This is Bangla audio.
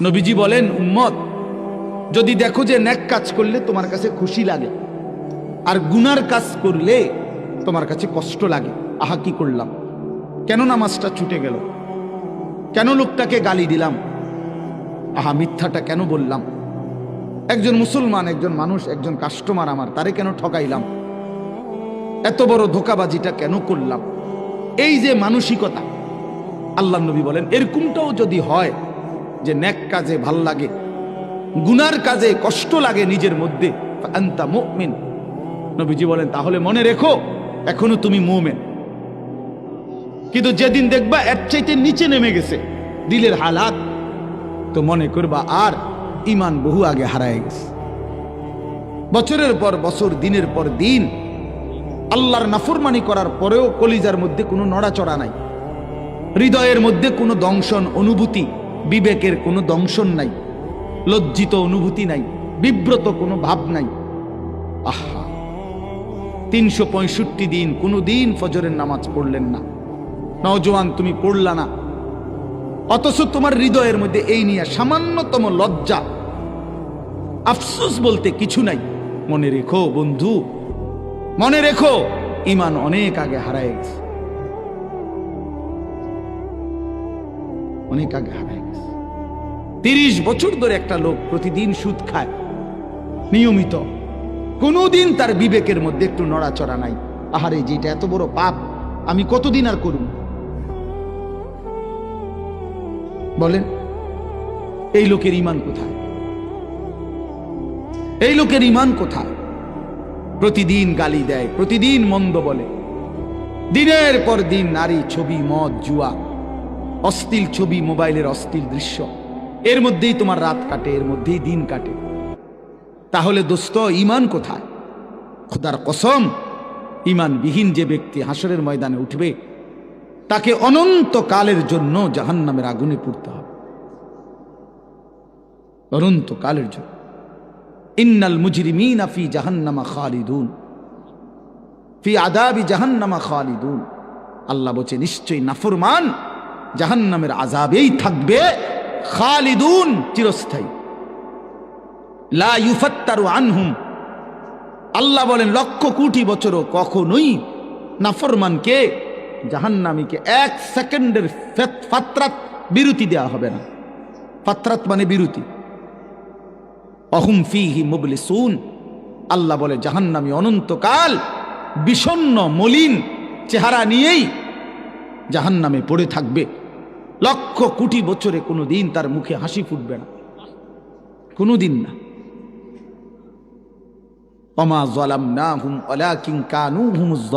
নবীজি বলেন, উম্মত, যদি দেখো যে নেক কাজ করলে তোমার কাছে খুশি লাগে আর গুনার কাজ করলে তোমার কাছে কষ্ট লাগে, আহা কি করলাম, কেন নামাজটা ছুটে গেল, কেন লোকটাকে গালি দিলাম, আহা মিথ্যাটা কেন বললাম, একজন মুসলমান, একজন মানুষ, একজন কাস্টমার আমার, তারে কেন ঠকাইলাম, এত বড় ধোঁকাবাজিটা কেন করলাম, এই যে মানসিকতা, আল্লাহ নবী বলেন এরকমটাও যদি হয় যে নেক কাজে ভাল লাগে, গুনার কাজে কষ্ট লাগে নিজের মধ্যে, আনতা মুমিন, নবীজি বলেন তাহলে মনে রেখো এখনো তুমি মুমিন। কিন্তু যেদিন দেখবা এর চাইতে নিচে নেমে গেছে দিলের হালাত, তো মনে করবা আর ইমান বহু আগে হারায় গেছে। বছরের পর বছর, দিনের পর দিন আল্লাহর নাফরমানি করার পরেও কলিজার মধ্যে কোনো নড়াচড়া নাই, হৃদয়ের মধ্যে কোনো দংশন অনুভূতি, বিবেকের কোনো দংশন নাই, লজ্জিত অনুভূতি নাই, বিব্রত কোনো ভাব নাই। আহা, 365 দিন কোনো দিন ফজরের নামাজ পড়লেন না, নওজোয়ান তুমি পড়লা না, অথচ তোমার হৃদয়ের মধ্যে এই নিয়ে সামান্যতম লজ্জা, আফসোস বলতে কিছু নাই। মনে রেখো বন্ধু, মনে রেখো ঈমান অনেক আগে হারায় গেছে, অনেক আগে হারায় গেছে। 30 বছর ধরে একটা লোক প্রতিদিন সুদ খায় নিয়মিত, কোনোদিন তার বিবেকের মধ্যে একটু নড়াচড়া নাই, আহারে যেটা এত বড় পাপ, আমি কতদিন আর করব? বলেন এই লোকের ঈমান কোথায়? এই লোকের ঈমান কোথায়? প্রতিদিন গালি দেয়, প্রতিদিন মন্দ বলে, দিনের পর দিন নারী, ছবি, মদ, জুয়া, অশ্লীল ছবি, মোবাইলের অশ্লীল দৃশ্য, এর মধ্যেই তোমার রাত কাটে, এর মধ্যেই দিন কাটে। তাহলে দোস্ত ঈমান কোথায়? খোদার কসম, ঈমানবিহীন যে ব্যক্তি হাসরের ময়দানে উঠবে তাকে অনন্তকালের জন্য জাহান্নামের আগুনে পুড়তে হবে, অনন্তকালের জন্য। ইন্নাল মুজরিমিনা ফি জাহান্নামা খালিদুন, ফি আযাবি জাহান্নামা খালিদুন। আল্লাহ বলছে নিশ্চয়ই নাফরমান জাহান্নামের আযাবেই থাকবে, খালিদুন, চিরস্থায়ী। লা ইউফাত্তারু আনহুম, আল্লাহ বলেন লক্ষ কোটি বছরও কখনোই নাফরমানকে, জাহান্নামীকে 1 সেকেন্ডের ফাতরাত বিরতি দেওয়া হবে না। ফাতরাত মানে বিরতি। অহুম ফীহি মুবলিসুন, আল্লাহ বলে জাহান্নামী অনন্তকাল বিষণ্ণ মলিন চেহারা নিয়েই জাহান্নামে পড়ে থাকবে, লক্ষ কোটি বছরে কোনোদিন তার মুখে হাসি ফুটবে না, কোনোদিন না। ওমা যালামনাহুম ওয়ালাকিন কানু হুমুজ